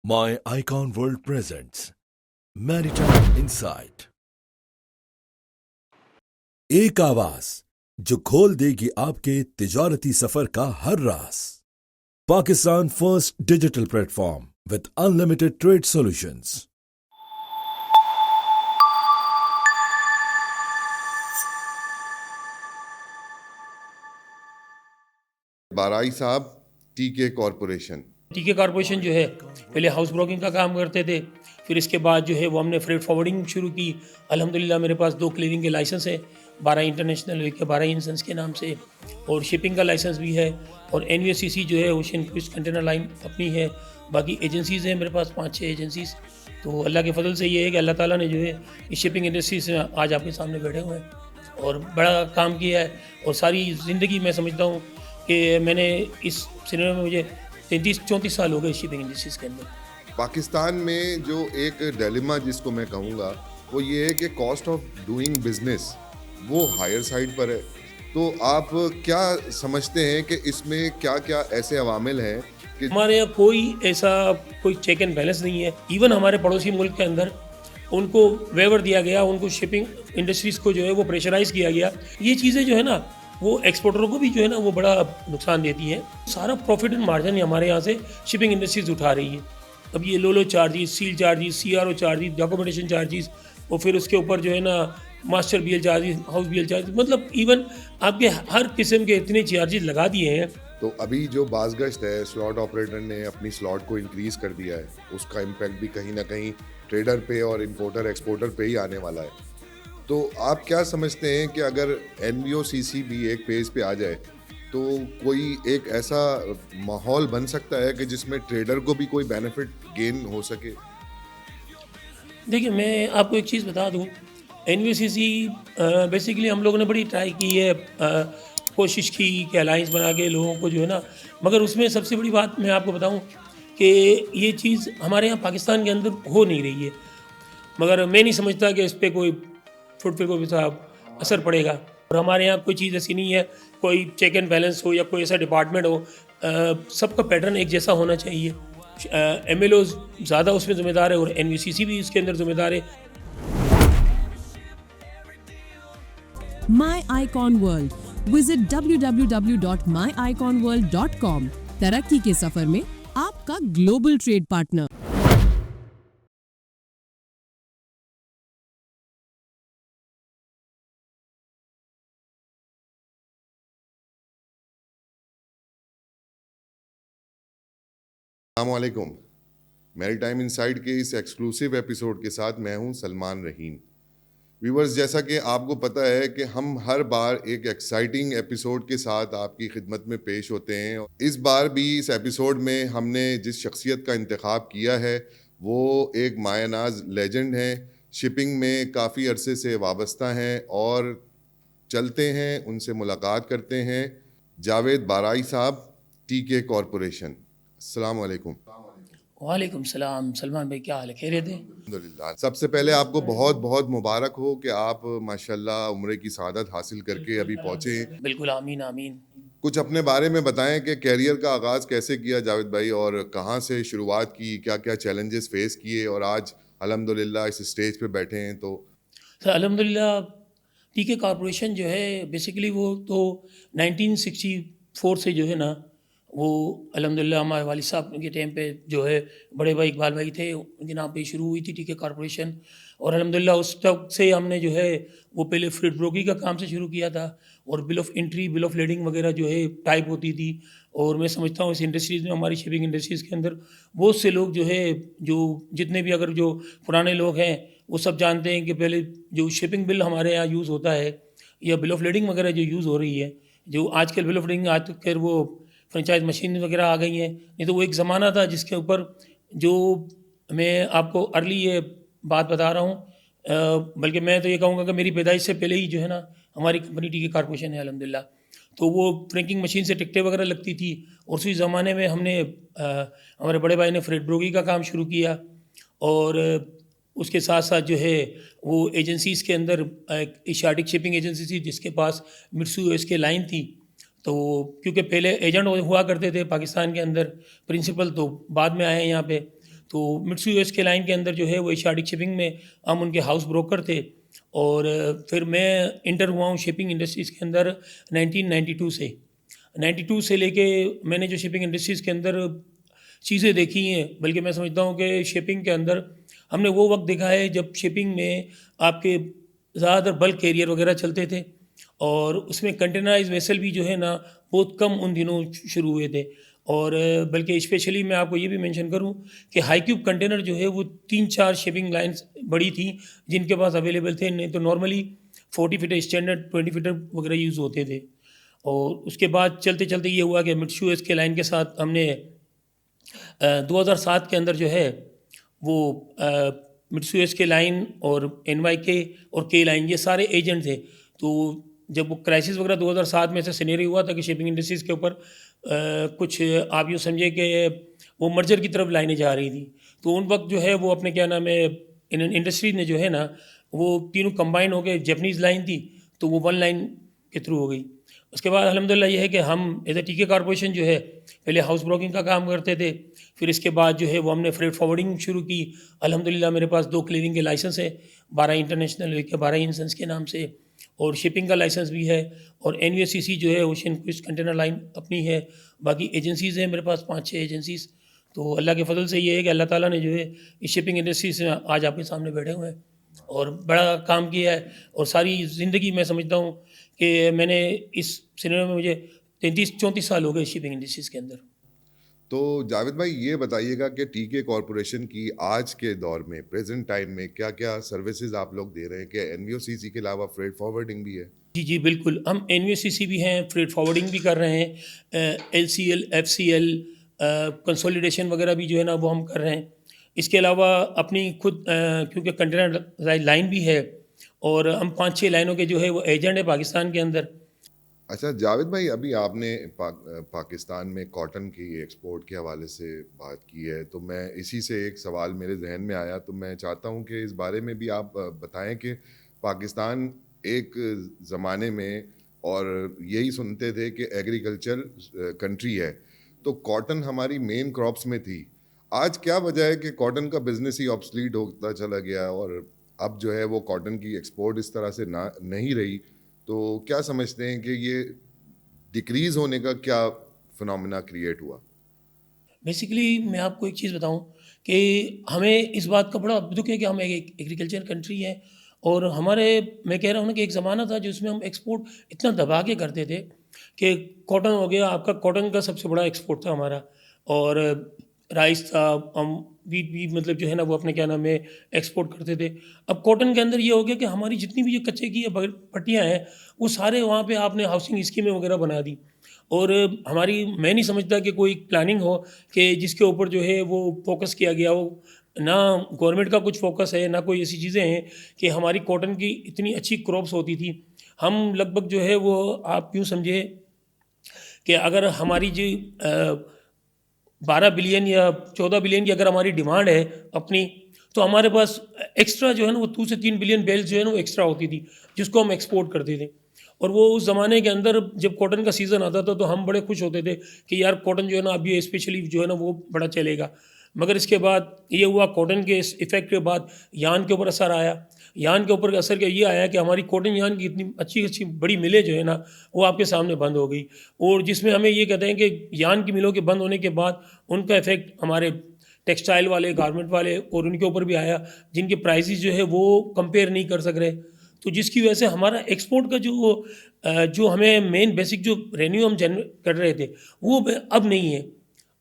My Icon World presents Maritime Insight। एक आवाज जो खोल देगी आपके तिजारती सफर का हर राज। Pakistan first digital platform with unlimited trade solutions. Barai साहब, टीके कॉरपोरेशन। टीके कॉरपोरेशन जो है पहले हाउस ब्रोकिंग का काम करते थे, फिर इसके बाद जो है वो हमने फ्रेट फॉरवर्डिंग शुरू की। अल्हम्दुलिल्लाह मेरे पास 2 क्लियरिंग के लाइसेंस है, 12 इंटरनेशनल के 12 इंसेंस के नाम से, और शिपिंग का लाइसेंस भी है। और NVSCC जो है ओशन क्रूज कंटेनर लाइन अपनी है। बाकी एजेंसीज़ हैं मेरे पास 5-6 एजेंसीज़। तो अल्लाह के फजल से ये है कि अल्लाह ताला ने जो है इस शिपिंग इंडस्ट्री से आज आपके सामने बैठे हुए हैं और बड़ा काम किया है। और सारी ज़िंदगी मैं समझता हूँ कि मैंने इस सिनेमा में मुझे 33-34 साल हो गए शिपिंग इंडस्ट्रीज के अंदर। पाकिस्तान में जो एक डिलेमा जिसको मैं कहूँगा वो ये है कि कॉस्ट ऑफ डूइंग बिजनेस वो हायर साइड पर है। तो आप क्या समझते हैं कि इसमें क्या क्या ऐसे अवामिल हैं कि हमारे यहाँ कोई चेक एंड बैलेंस नहीं है। इवन हमारे पड़ोसी मुल्क के अंदर उनको वेवर दिया गया, उनको शिपिंग इंडस्ट्रीज़ को जो है वो प्रेशराइज किया गया। ये चीज़ें जो है ना वो एक्सपोर्टरों को भी जो है ना वो बड़ा नुकसान देती है। सारा प्रॉफिट एंड मार्जिन हमारे यहाँ से शिपिंग इंडस्ट्रीज उठा रही है। अब ये लो charges, seal charges, CRO charges, documentation charges, और फिर उसके ऊपर जो है ना master BL charges, house BL charges, मतलब इवन आपके हर किस्म के इतने चार्जेस लगा दिए हैं। तो अभी जो बाज़गश्त है, स्लॉट ऑपरेटर ने अपनी स्लॉट को इंक्रीज कर दिया है, उसका इम्पैक्ट भी कहीं ना कहीं ट्रेडर पे और इम्पोर्टर एक्सपोर्टर पे ही आने वाला है। तो आप क्या समझते हैं कि अगर NVOCC भी एक पेज पे आ जाए तो कोई एक ऐसा माहौल बन सकता है कि जिसमें ट्रेडर को भी कोई बेनिफिट गेन हो सके? देखिए, मैं आपको एक चीज़ बता दूं, NVCC बेसिकली हम लोगों ने बड़ी ट्राई की है, कोशिश की कि अलाइंस बना के लोगों को जो है ना, मगर उसमें सबसे बड़ी बात मैं आपको बताऊं कि ये चीज़ हमारे यहाँ पाकिस्तान के अंदर हो नहीं रही है। मगर मैं नहीं समझता कि इस पर कोई फुट पे कोई सा असर पड़ेगा। और हमारे यहाँ कोई चीज़ ऐसी नहीं है, कोई चेक एंड बैलेंस हो या कोई ऐसा डिपार्टमेंट हो, सबका पैटर्न एक जैसा होना चाहिए। MLO ज़्यादा उसमें ज़िम्मेदार है और NVCC भी इसके अंदर ज़िम्मेदार है। My Icon World. Visit www.myiconworld.com। तरक्की के सफर में आपका ग्लोबल ट्रेड पार्टनर। अस्सलामुअलैकुम। मैरीटाइम इनसाइट के इस एक्सक्लूसिव एपिसोड के साथ मैं हूं सलमान रहीम। व्यूवर्स, जैसा कि आपको पता है कि हम हर बार एक एक्साइटिंग एपिसोड के साथ आपकी खिदमत में पेश होते हैं। इस बार भी इस एपिसोड में हमने जिस शख्सियत का इंतखाब किया है वो एक मायनाज लेजेंड हैं, शिपिंग में काफ़ी अरसे से वाबस्ता हैं, और चलते हैं उनसे मुलाकात करते हैं। जावेद बाराई साहब, टीके कॉरपोरेशन। अस्सलाम वालेकुम। वालेकुम सलाम। सलमान भाई, क्या हाल है? खैरियत है? अल्हम्दुलिल्लाह। सबसे पहले आपको बहुत बहुत मुबारक हो कि आप माशाल्लाह उम्र की सआदत हासिल करके अभी पहुँचे हैं। बिल्कुल, आमीन आमीन। कुछ अपने बारे में बताएं कि कैरियर का आगाज़ कैसे किया जावेद भाई, और कहाँ से शुरुआत की, क्या क्या चैलेंजेस फेस किए, और आज अल्हम्दुलिल्लाह इस स्टेज पे बैठे हैं। तो सर अल्हम्दुलिल्लाह, टीके कॉरपोरेशन जो है बेसिकली वो तो 1964 से जो है ना वो अल्हम्दुलिल्लाह हमारे वालिद साहब के टाइम पे जो है बड़े भाई इकबाल भाई थे, उनके नाम पे शुरू हुई थी टीके कॉरपोरेशन। और अल्हम्दुलिल्लाह उस तक से हमने जो है वो पहले फ्रेट ब्रोकिंग का काम से शुरू किया था, और bill of entry, bill of lading वगैरह जो है टाइप होती थी। और मैं समझता हूँ इस इंडस्ट्रीज़ में, हमारी शिपिंग इंडस्ट्रीज़ के अंदर बहुत से लोग जो है, जो जितने भी अगर जो पुराने लोग हैं वो सब जानते हैं कि पहले जो शिपिंग बिल हमारे यहाँ यूज़ होता है या बिल ऑफ लेडिंग वगैरह जो यूज़ हो रही है, जो आजकल बिल ऑफ लेडिंग आज तक खैर वो फ्रेंचाइज मशीन वगैरह आ गई हैं, नहीं तो वो एक ज़माना था जिसके ऊपर जो मैं आपको अर्ली ये बात बता रहा हूँ, बल्कि मैं तो ये कहूँगा कि मेरी पैदाइश से पहले ही जो है ना हमारी कंपनी टीके कॉरपोरेशन है अल्हम्दुलिल्लाह। तो वो फ्रैंकिंग मशीन से टिकटें वगैरह लगती थी, और उसी ज़माने में हमने हमारे बड़े भाई ने फ्रेट ब्रोकिंग का काम शुरू किया। और उसके साथ साथ जो है वो एजेंसीज़ के अंदर एक एशियाटिक शिपिंग एजेंसी थी जिसके पास मित्सुबिशी उसके लाइन थी। तो क्योंकि पहले एजेंट हुआ करते थे पाकिस्तान के अंदर, प्रिंसिपल तो बाद में आए हैं यहाँ पे। तो मिट्सू यूएस के लाइन के अंदर जो है वो एशियाटिक शिपिंग में हम उनके हाउस ब्रोकर थे। और फिर मैं इंटर हुआ हूँ शिपिंग इंडस्ट्रीज़ के अंदर 1992 से। 92 से लेके मैंने जो शिपिंग इंडस्ट्रीज़ के अंदर चीज़ें देखी हैं, बल्कि मैं समझता हूँ कि शिपिंग के अंदर हमने वो वक्त देखा है जब शिपिंग में आपके ज़्यादातर बल्क कैरियर वगैरह चलते थे, और उसमें कंटेनराइज वेसल भी जो है ना बहुत कम उन दिनों शुरू हुए थे। और बल्कि स्पेशली मैं आपको ये भी मेंशन करूं कि हाई क्यूब कंटेनर जो है वो 3-4 शिपिंग लाइंस बड़ी थी जिनके पास अवेलेबल थे, नहीं तो नॉर्मली 40 फीटर स्टैंडर्ड 20 फीटर वगैरह यूज़ होते थे। और उसके बाद चलते चलते ये हुआ कि मिट्सू यूएस के लाइन के साथ हमने 2007 के अंदर जो है वो मिट्सू यूएस के लाइन और NYK और के लाइन ये सारे एजेंट थे। तो जब वो क्राइसिस वगैरह 2007 में ऐसा सिनेरियो हुआ था कि शिपिंग इंडस्ट्रीज़ के ऊपर कुछ आप यूँ समझे कि वो मर्जर की तरफ लाइनें जा रही थी, तो उन वक्त जो है वो अपने क्या नाम है इन इंडस्ट्रीज ने जो है ना वो तीनों कंबाइन हो गए। जैपनीज़ लाइन थी तो वो वन लाइन के थ्रू हो गई। उसके बाद अल्हम्दुलिल्लाह ये है कि हम एज ए टीके कॉर्पोरेशन जो है पहले हाउस ब्रोकिंग का काम करते थे, फिर इसके बाद जो है वो हमने फ्रेट फॉरवर्डिंग शुरू की। अल्हम्दुलिल्लाह मेरे पास 2 क्लियरिंग के लाइसेंस है, 12 इंटरनेशनल के 12 इंसेंस के नाम से, और शिपिंग का लाइसेंस भी है। और NUSCC जो है ओशन क्रूज कंटेनर लाइन अपनी है। बाकी एजेंसीज़ हैं मेरे पास 5-6 एजेंसीज़। तो अल्लाह के फजल से ये है कि अल्लाह ताला ने जो है इस शिपिंग इंडस्ट्री से आज आपके सामने बैठे हुए हैं और बड़ा काम किया है। और सारी ज़िंदगी मैं समझता हूँ कि मैंने इस सिनेमा में मुझे 33-34 साल हो गए शिपिंग इंडस्ट्रीज़ के अंदर। तो जावेद भाई ये बताइएगा कि टीके कॉरपोरेशन की आज के दौर में प्रेजेंट टाइम में क्या क्या सर्विसेज आप लोग दे रहे हैं? क्या NUSCC के अलावा फ्रेट फॉरवर्डिंग भी है? जी जी बिल्कुल, हम NUSCC भी हैं, फ्रेट फॉरवर्डिंग भी कर रहे हैं, LCL FCL कंसोलिडेशन वगैरह भी जो है ना वो हम कर रहे हैं। इसके अलावा अपनी खुद क्योंकि कंटेनर लाइन भी है और हम 5-6 लाइनों के जो है वो एजेंट है पाकिस्तान के अंदर। अच्छा जावेद भाई, अभी आपने पाकिस्तान में कॉटन की एक्सपोर्ट के हवाले से बात की है, तो मैं इसी से एक सवाल मेरे जहन में आया, तो मैं चाहता हूं कि इस बारे में भी आप बताएं कि पाकिस्तान एक ज़माने में और यही सुनते थे कि एग्रीकल्चर कंट्री है, तो कॉटन हमारी मेन क्रॉप्स में थी। आज क्या वजह है कि कॉटन का बिजनेस ही ऑब्सलीट होता चला गया और अब जो है वो कॉटन की एक्सपोर्ट इस तरह से ना नहीं रही? तो क्या समझते हैं कि ये डिक्रीज होने का क्या फिनोमेना क्रिएट हुआ? बेसिकली मैं आपको एक चीज़ बताऊं कि हमें इस बात का बड़ा दुख है कि हम एक एग्रीकल्चर कंट्री हैं और हमारे, मैं कह रहा हूँ ना कि एक ज़माना था जिसमें हम एक्सपोर्ट इतना दबा के करते थे कि कॉटन हो गया आपका, कॉटन का सबसे बड़ा एक्सपोर्ट था हमारा, और राइस था, हम वीट भी मतलब जो है ना वो अपने क्या नाम है एक्सपोर्ट करते थे। अब कॉटन के अंदर ये हो गया कि हमारी जितनी भी जो कच्चे की पट्टियाँ हैं वो सारे वहाँ पे आपने हाउसिंग स्कीमें वगैरह बना दी, और हमारी, मैं नहीं समझता कि कोई प्लानिंग हो कि जिसके ऊपर जो है वो फोकस किया गया हो। ना गवर्नमेंट का कुछ फोकस है, ना कोई ऐसी चीज़ें हैं कि हमारी कॉटन की इतनी अच्छी क्रॉप्स होती थी। हम लगभग जो है वो आप यूँ समझे कि अगर हमारी जी 12 बिलियन या 14 बिलियन की अगर हमारी डिमांड है अपनी, तो हमारे पास एक्स्ट्रा जो है ना वो 2 से 3 बिलियन बेल्स जो है ना वो एक्स्ट्रा होती थी जिसको हम एक्सपोर्ट करते थे। और वो उस ज़माने के अंदर जब कॉटन का सीज़न आता था तो हम बड़े खुश होते थे कि यार कॉटन जो है ना अब ये स्पेशली जो है ना वो बड़ा चलेगा। मगर इसके बाद ये हुआ, कॉटन के इस इफ़ेक्ट के बाद यान के ऊपर असर आया। यान के ऊपर असर क्या ये आया कि हमारी कॉटन यान की इतनी अच्छी अच्छी बड़ी मिलें जो है ना वो आपके सामने बंद हो गई, और जिसमें हमें ये कहते हैं कि यान की मिलों के बंद होने के बाद उनका इफ़ेक्ट हमारे टेक्सटाइल वाले, गारमेंट वाले और उनके ऊपर भी आया, जिनके प्राइसेस जो है वो कंपेयर नहीं कर सक रहे। तो जिसकी वजह से हमारा एक्सपोर्ट का जो हमें मेन बेसिक जो रेवेन्यू हम जनरेट कर रहे थे वो अब नहीं है।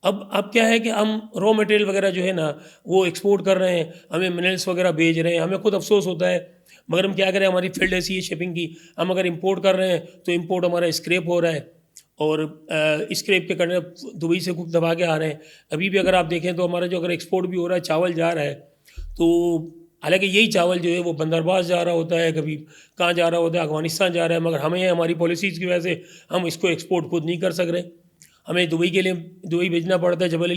अब क्या है कि हम रॉ मटेरियल वगैरह जो है ना वो एक्सपोर्ट कर रहे हैं, हमें मिनरल्स वगैरह भेज रहे हैं, हमें खुद अफसोस होता है, मगर हम क्या करें, हमारी फील्ड ऐसी है शिपिंग की। हम अगर इंपोर्ट कर रहे हैं तो इंपोर्ट हमारा स्क्रैप हो रहा है, और स्क्रैप के करने दुबई से खूब दबा के आ रहे हैं। अभी भी अगर आप देखें तो हमारा जो अगर एक्सपोर्ट भी हो रहा है, चावल जा रहा है, तो हालांकि यही चावल जो है वो बंदरबाज जा रहा होता है, कभी कहाँ जा रहा होता है, अफगानिस्तान जा रहा है, मगर हमें हमारी पॉलिसीज़ की वजह से हम इसको एक्सपोर्ट खुद नहीं कर सक रहे। हमें दुबई के लिए दुबई भेजना पड़ता है, जबल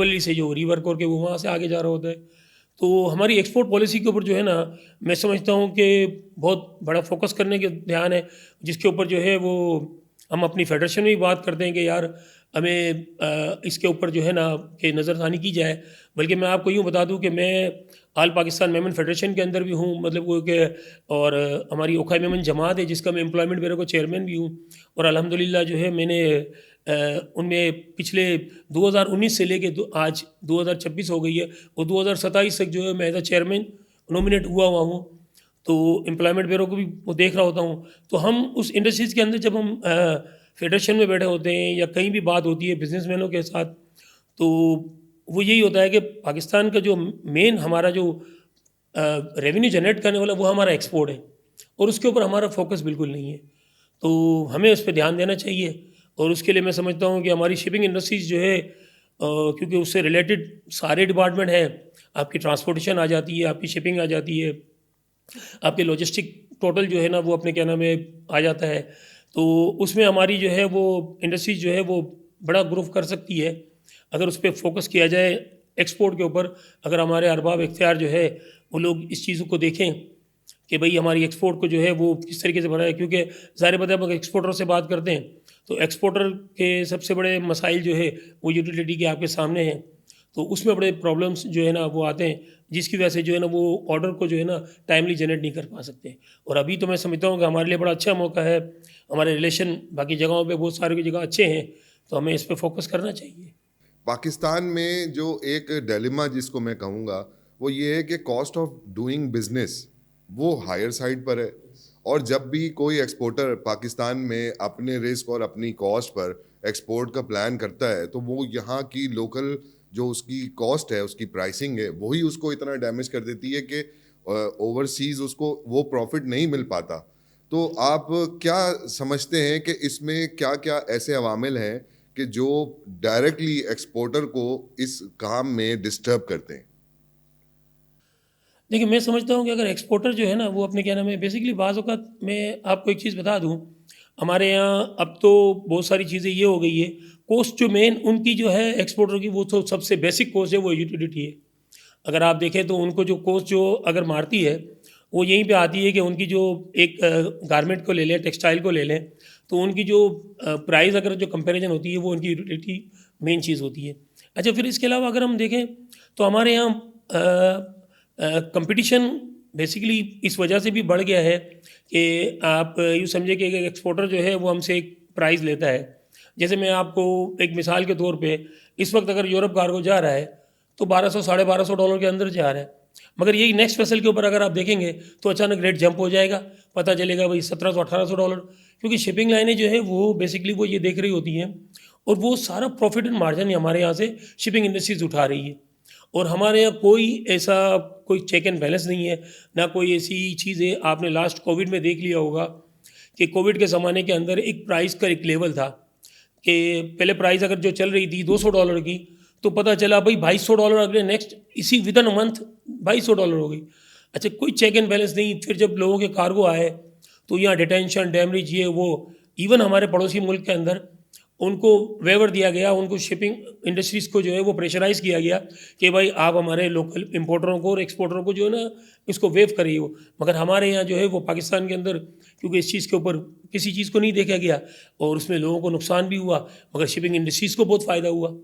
अली से जो रिवर करके वो वहाँ से आगे जा रहा होता है। तो हमारी एक्सपोर्ट पॉलिसी के ऊपर जो है ना मैं समझता हूँ कि बहुत बड़ा फोकस करने के ध्यान है, जिसके ऊपर जो है वो हम अपनी फेडरेशन में भी बात करते हैं कि यार हमें इसके ऊपर जो है ना कि नज़रसानी की जाए। बल्कि मैं आपको यूँ बता दूँ कि मैं आल पाकिस्तान मेमन फेडरेशन के अंदर भी हूँ, मतलब वो कि और हमारी ओखा मेमन जमात है जिसका मैं एम्प्लॉयमेंट ब्यूरो का चेयरमैन भी हूँ। और अल्हम्दुलिल्लाह जो है मैंने उनमें पिछले 2019 से लेके आज 2026 हो गई है, और 2027 तक जो है मैं एज अ चेयरमैन नॉमिनेट हुआ हूँ। तो एम्प्लॉयमेंट ब्यूरो को भी वो देख रहा होता हूँ। तो हम उस इंडस्ट्रीज़ के अंदर जब हम फेडरेशन में बैठे होते हैं या कहीं भी बात होती है बिजनेसमैनों के साथ, तो वो यही होता है कि पाकिस्तान का जो मेन हमारा जो रेवेन्यू जनरेट करने वाला वो हमारा एक्सपोर्ट है, और उसके ऊपर हमारा फोकस बिल्कुल नहीं है। तो हमें उस पर ध्यान देना चाहिए। और उसके लिए मैं समझता हूँ कि हमारी शिपिंग इंडस्ट्रीज़ जो है क्योंकि उससे रिलेटेड सारे डिपार्टमेंट हैं, आपकी ट्रांसपोर्टेशन आ जाती है, आपकी शिपिंग आ जाती है, आपके लॉजिस्टिक टोटल जो है ना वो अपने क्या नाम है आ जाता है। तो उसमें हमारी जो है वो इंडस्ट्रीज जो है वो बड़ा ग्रो कर सकती है अगर उस पर फोकस किया जाए एक्सपोर्ट के ऊपर। अगर हमारे अरबाब इख्तियार जो है वो लोग इस चीज़ को देखें कि भाई हमारी एक्सपोर्ट को जो है वो किस तरीके से बढ़ाए, क्योंकि ज़ाहिर बात है अगर एक्सपोर्टर से बात करते हैं तो एक्सपोर्टर के सबसे बड़े मसाइल जो है वो यूटिलिटी के आपके सामने हैं। तो उसमें बड़े प्रॉब्लम्स जो है ना वो आते हैं, जिसकी वजह से जो है ना वो ऑर्डर को जो है ना टाइमली जनरेट नहीं कर पा सकते। और अभी तो मैं समझता हूँ कि हमारे लिए बड़ा अच्छा मौका है, हमारे रिलेशन बाकी जगहों पे बहुत सारी जगह अच्छे हैं, तो हमें इस पर फोकस करना चाहिए। पाकिस्तान में जो एक डिलेमा जिसको मैं कहूँगा वो ये है कि कॉस्ट ऑफ डूइंग बिजनेस वो हायर साइड पर है, और जब भी कोई एक्सपोर्टर पाकिस्तान में अपने रिस्क और अपनी कॉस्ट पर एक्सपोर्ट का प्लान करता है तो वो यहाँ की लोकल जो उसकी कॉस्ट है, उसकी प्राइसिंग है, वही उसको इतना डैमेज कर देती है कि ओवरसीज़ उसको वो प्रॉफिट नहीं मिल पाता। तो आप क्या समझते हैं कि इसमें क्या क्या ऐसे अवामिल हैं कि जो डायरेक्टली एक्सपोर्टर को इस काम में डिस्टर्ब करते हैं? देखिए मैं समझता हूँ कि अगर एक्सपोर्टर जो है ना वो अपने क्या नाम है बेसिकली बाज़ औक़ात मैं आपको एक चीज़ बता दूँ, हमारे यहाँ अब तो बहुत सारी चीज़ें ये हो गई है, कॉस्ट जो मेन उनकी जो है एक्सपोर्टर की वो तो सबसे बेसिक कॉस्ट है वो यूटिलिटी है। अगर आप देखें तो उनको जो कॉस्ट जो अगर मारती है वो यहीं पे आती है कि उनकी जो एक गारमेंट को ले लें, टेक्सटाइल को ले लें, तो उनकी जो प्राइस अगर जो कंपैरिजन होती है वो उनकी यूटिलिटी मेन चीज़ होती है। अच्छा, फिर इसके अलावा अगर हम देखें तो हमारे यहाँ कंपटीशन बेसिकली इस वजह से भी बढ़ गया है कि आप यूँ समझे कि एक एक्सपोर्टर जो है वो हमसे एक प्राइस लेता है। जैसे मैं आपको एक मिसाल के तौर पे इस वक्त अगर यूरोप कार्गो जा रहा है तो 1200 साढ़े $1200 के अंदर जा रहा है, मगर यही नेक्स्ट वेसल के ऊपर अगर आप देखेंगे तो अचानक रेट जंप हो जाएगा, पता चलेगा भाई $1700-1800, क्योंकि शिपिंग लाइनें जो है वो बेसिकली वो ये देख रही होती हैं और वो सारा प्रॉफिट एंड मार्जिन हमारे यहाँ से शिपिंग इंडस्ट्रीज उठा रही है। और हमारे यहाँ कोई ऐसा कोई चेक एंड बैलेंस नहीं है, ना कोई ऐसी चीज़ है। आपने लास्ट कोविड में देख लिया होगा कि कोविड के ज़माने के अंदर एक प्राइस का एक लेवल था कि पहले प्राइस अगर जो चल रही थी $200 की, तो पता चला भाई $2200 अगले नेक्स्ट इसी विद इन अ मंथ $2200 हो गई। अच्छा, कोई चेक एंड बैलेंस नहीं। फिर जब लोगों के कार्गो आए तो यहाँ डिटेंशन डैमरेज ये वो, इवन हमारे पड़ोसी मुल्क के अंदर उनको वेवर दिया गया, उनको शिपिंग इंडस्ट्रीज़ को जो है वो प्रेशराइज़ किया गया कि भाई आप हमारे लोकल इंपोर्टरों को और एक्सपोर्टरों को जो है ना इसको वेव करिए वो। मगर हमारे यहाँ जो है वो पाकिस्तान के अंदर क्योंकि इस चीज़ के ऊपर किसी चीज़ को नहीं देखा गया और उसमें लोगों को नुकसान भी हुआ, मगर शिपिंग इंडस्ट्रीज़ को बहुत फ़ायदा हुआ।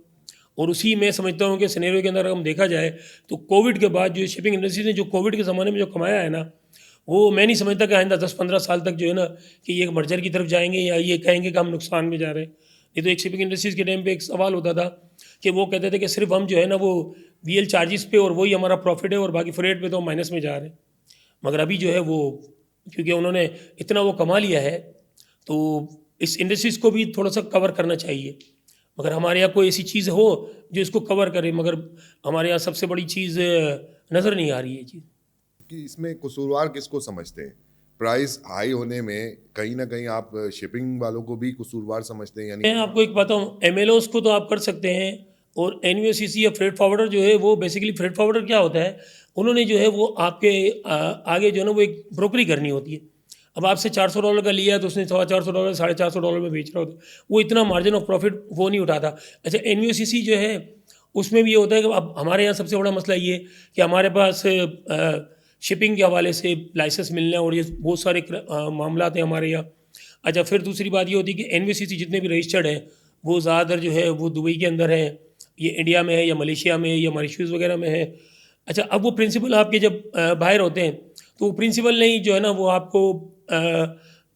और उसी मैं समझता हूँ कि सिनेरियो के अंदर हम देखा जाए तो कोविड के बाद जो शिपिंग इंडस्ट्री ने जो कोविड के ज़माने में जो कमाया है ना, वो मैं नहीं समझता कि आइंदा 10-15 साल तक जो है ना कि ये मर्जर की तरफ जाएंगे या ये कहेंगे कि हम नुकसान में जा रहे हैं। ये तो एक शिपिंग इंडस्ट्रीज़ के टाइम पे एक सवाल होता था कि वो कहते थे कि सिर्फ हम जो है ना वो VL चार्जेस पे और वही हमारा प्रॉफिट है और बाकी फ्रेट पे तो हम माइनस में जा रहे हैं। मगर अभी जो है वो क्योंकि उन्होंने इतना वो कमा लिया है तो इस इंडस्ट्रीज़ को भी थोड़ा सा कवर करना चाहिए। मगर हमारे यहाँ कोई ऐसी चीज़ हो जो इसको कवर करे, मगर हमारे यहाँ सबसे बड़ी चीज़ नज़र नहीं आ रही है चीज़ कि इसमें कसूरवार किसको समझते हैं? प्राइस हाई होने में कहीं ना कहीं आप शिपिंग वालों को भी कसूरवार समझते हैं? यानी मैं आपको एक बताऊँ, MLOs को तो आप कर सकते हैं और NUSCC या फ्रेट फॉरवर्डर जो है वो बेसिकली फ्रेट फॉरवर्डर क्या होता है, उन्होंने जो है वो आपके आगे जो है ना वो एक ब्रोकरी करनी होती है। अब आपसे $400 का लिया तो उसने $450 $450 में बेच रहा होता है, वो इतना मार्जिन ऑफ प्रॉफिट वो नहीं उठाता। अच्छा, NUSCC जो है उसमें भी ये होता है कि अब हमारे यहाँ सबसे बड़ा मसला ये कि हमारे पास शिपिंग के हवाले से लाइसेंस मिलना और ये बहुत सारे मामला हैं हमारे यहाँ। अच्छा, फिर दूसरी बात ये होती है कि NUSCC जितने भी रजिस्टर्ड हैं वो ज़्यादातर जो है वो दुबई के अंदर है, ये इंडिया में है या मलेशिया में है या मॉरिशस वगैरह में है। अच्छा, अब वो प्रिंसिपल आपके जब बाहर होते हैं तो वो प्रिंसिपल ने ही जो है ना वो आपको